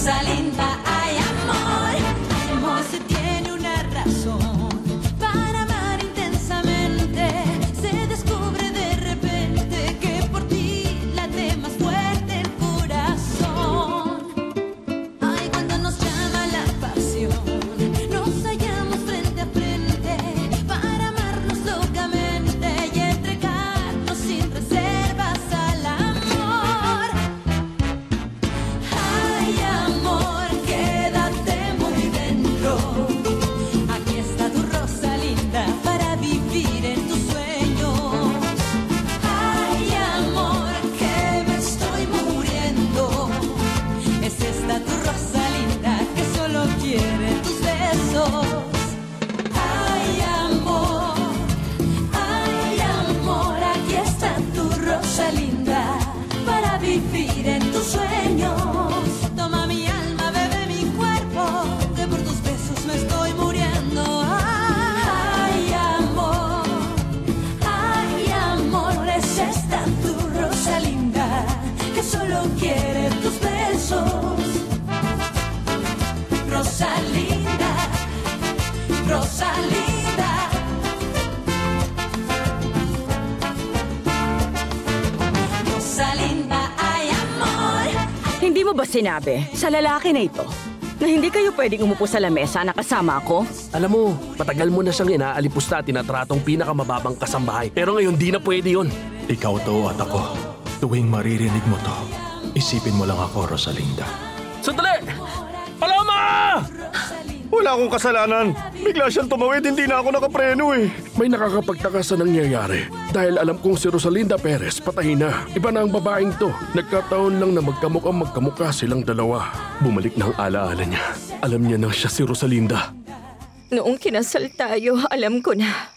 Rosalinda, ay amor, amor se tiene una razón para amar intensamente. Se descubre de repente que por ti late más fuerte el corazón. Ay, cuando nos llama la pasión, nos hallamos frente a frente para amarnos locamente y entregarnos sin reservas al amor. Ay, amor, quédate muy dentro. Aquí está tu Rosalinda para vivir en tus sueños. Ay, amor, que me estoy muriendo. Es esta tu Rosalinda que solo quiere tus besos. Ay, amor, aquí está tu Rosalinda para vivir en tus sueños. Toma mi alma, bebe mi cuerpo, que por tus besos me estoy muriendo. Ay, amor, es esta tu Rosalinda que solo quiere tus besos. Rosalinda, Rosalinda. Rosalinda, ay amor. Hindi mo ba sinabi sa lalaki na ito na hindi kayo pwedeng umupo sa lamesa na kasama ako? Alam mo, matagal mo na siyang inaalipusta at tinatratong pinakamababang kasambahay. Pero ngayon di na pwede yun. Ikaw to at ako. Tuwing maririnig mo to, isipin mo lang ako, Rosalinda. Sandali! Paloma! Wala akong kasalanan. Bigla siyang tumawid, hindi na ako nakapreno eh. May nakakapagtaka sa nangyayari. Dahil alam kong si Rosalinda Perez patay na. Iba na ang babaeng to. Nagkataon lang na magkamukha silang dalawa. Bumalik na ang alaala niya. Alam niya na siya si Rosalinda. Noong kinasal tayo, alam ko na.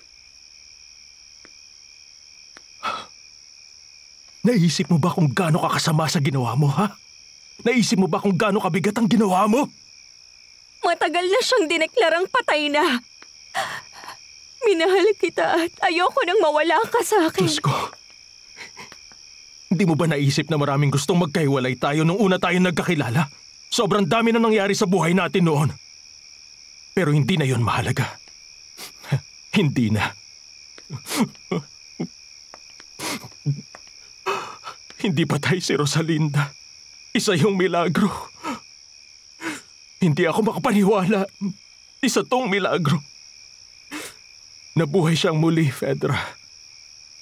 Naisip mo ba kung gaano kakasama sa ginawa mo, ha? Naisip mo ba kung gaano kabigat ang ginawa mo? Matagal na siyang dineklarang patay na. Minahal kita at ayoko nang mawala ka sa akin. Diyos ko. Hindi mo ba naisip na maraming gustong magkahiwalay tayo nung una tayong nagkakilala? Sobrang dami na nangyari sa buhay natin noon. Pero hindi na yon mahalaga. Hindi na. Hindi patay si Rosalinda. Isa yung milagro. Hindi ako makapaniwala. Isa tong milagro. Nabuhay siyang muli, Fedra.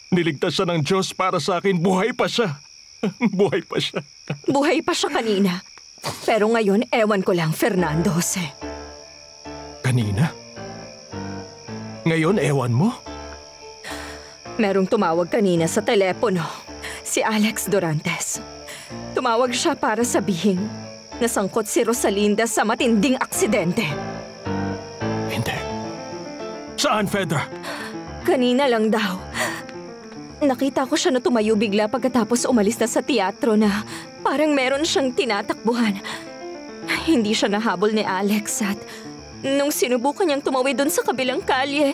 Niligtas siya ng Diyos para sa akin. Buhay pa siya. Buhay pa siya. Buhay pa siya kanina. Pero ngayon, ewan ko lang, Fernando Jose. Kanina? Ngayon, ewan mo? Merong tumawag kanina sa telepono. Si Alex Dorantes. Tumawag siya para sabihin nasangkot si Rosalinda sa matinding aksidente. Hindi. Saan, Fedra? Kanina lang daw. Nakita ko siya na tumayo bigla pagkatapos umalis na sa teatro na parang meron siyang tinatakbuhan. Hindi siya nahabol ni Alex at nung sinubukan niyang tumawid doon sa kabilang kalye,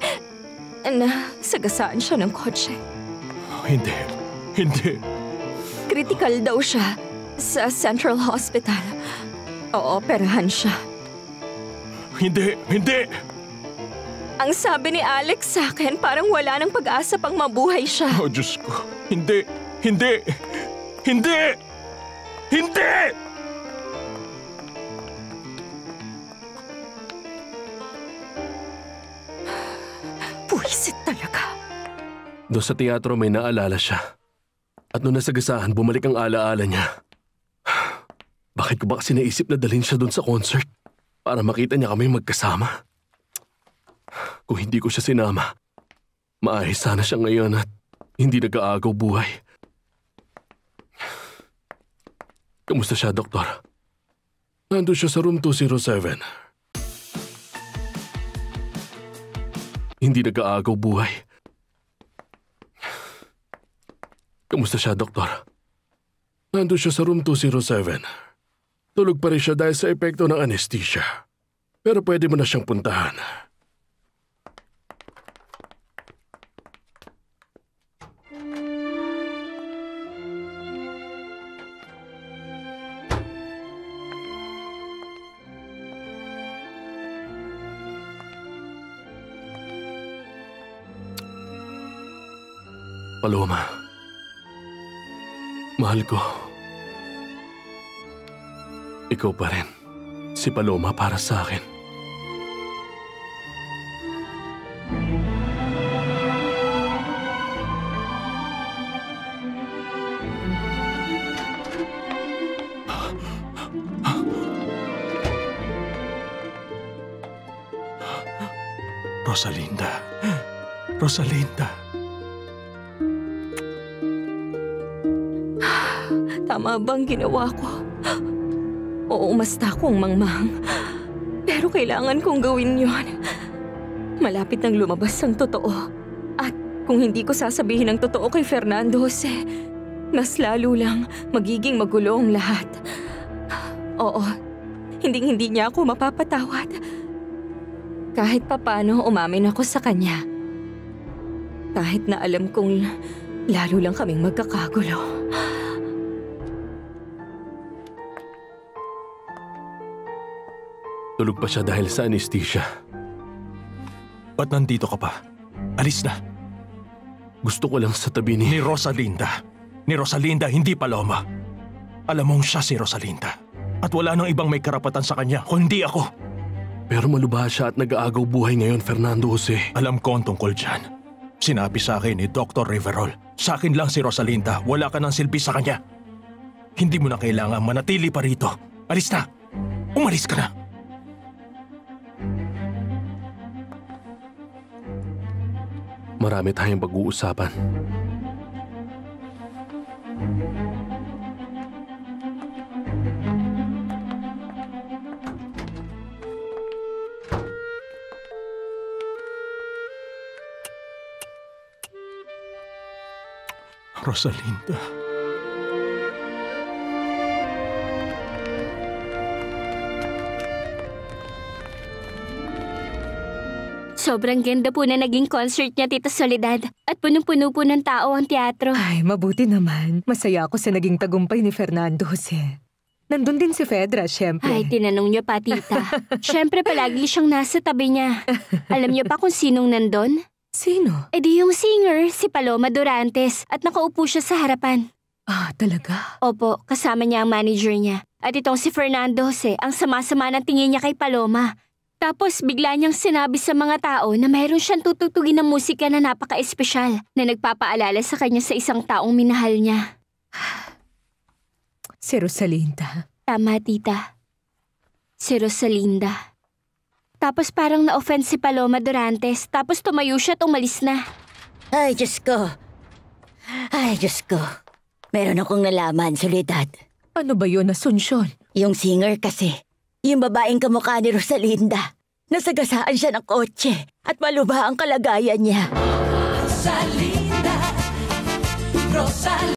sagasaan siya ng kotse. Hindi. Hindi. Critical daw siya sa Central Hospital. Ooperahan siya. Hindi. Hindi. Ang sabi ni Alex sa akin, parang wala nang pag-asa pang mabuhay siya. Oh, Diyos ko. Hindi. Hindi. Hindi. Hindi! Puwisit talaga. Doon sa teatro may naalala siya. At nung nasagasaan, bumalik ang alaala niya. Bakit ko ba kasi naisip na dalhin siya doon sa concert? Para makita niya kami magkasama. Kung hindi ko siya sinama, maayos sana siya ngayon at hindi nag-aagaw buhay. Kamusta siya, Doktor? Nandun siya sa room 207. Hindi nag-aagaw buhay. Kamusta siya, Doktor? Nandun siya sa room 207. Tulog pa rin siya dahil sa epekto ng anesthesia. Pero pwede mo na siyang puntahan. Paloma. Mahal ko. Ikaw pa rin. Si Paloma para sa akin. Rosalinda. Rosalinda. Tama bang ginawa ko? Oo, umasta akong mangmang. Pero kailangan kong gawin yon. Malapit nang lumabas ang totoo. At kung hindi ko sasabihin ang totoo kay Fernando Jose, mas lalo lang magiging magulo ang lahat. Oo, hindi niya ako mapapatawad. Kahit papano umamin ako sa kanya. Kahit na alam kong lalo lang kaming magkakagulo. Tulog pa siya dahil sa anesthesia. Ba't nandito ka pa? Alis na. Gusto ko lang sa tabi ni... Ni Rosalinda. Ni Rosalinda, hindi Paloma. Alam mong siya si Rosalinda. At wala nang ibang may karapatan sa kanya, kundi ako. Pero malubha siya at nag-aagaw buhay ngayon, Fernando Jose. Alam ko ang tungkol dyan. Sinabi sa akin ni Dr. Riverol, sa akin lang si Rosalinda, wala ka ng silbi sa kanya. Hindi mo na kailangan manatili pa rito. Alis na! Umalis ka na! Marami tayong pag-uusapan. Rosalinda. Sobrang ganda po na naging concert niya, Tita Soledad. At punong-puno po ng tao ang teatro. Ay, mabuti naman. Masaya ako sa naging tagumpay ni Fernando Jose. Nandun din si Fedra, syempre. Ay, tinanong niyo pa, Tita. Syempre palagi siyang nasa tabi niya. Alam niyo pa kung sinong nandun? Sino? E di yung singer, si Paloma Durantes. At nakaupo siya sa harapan. Ah, talaga? Opo, kasama niya ang manager niya. At itong si Fernando Jose, ang sama-sama ng tingin niya kay Paloma. Tapos bigla niyang sinabi sa mga tao na mayroon siyang tutugtugin ng musika na napaka-espesyal na nagpapaalala sa kanya sa isang taong minahal niya. Si Rosalinda. Tama, Tita. Si Rosalinda. Tapos parang na-offend si Paloma Durantes, tapos tumayo siya at umalis na. Ay, Diyos ko. Ay, Diyos ko. Meron akong nalaman, Soledad. Ano ba yun, Asuncion? Yung singer kasi, yung babaeng kamukha ni Rosalinda. Nasagasaan siya ng kotse at malubha ang kalagayan niya. Rosalinda, Rosalinda.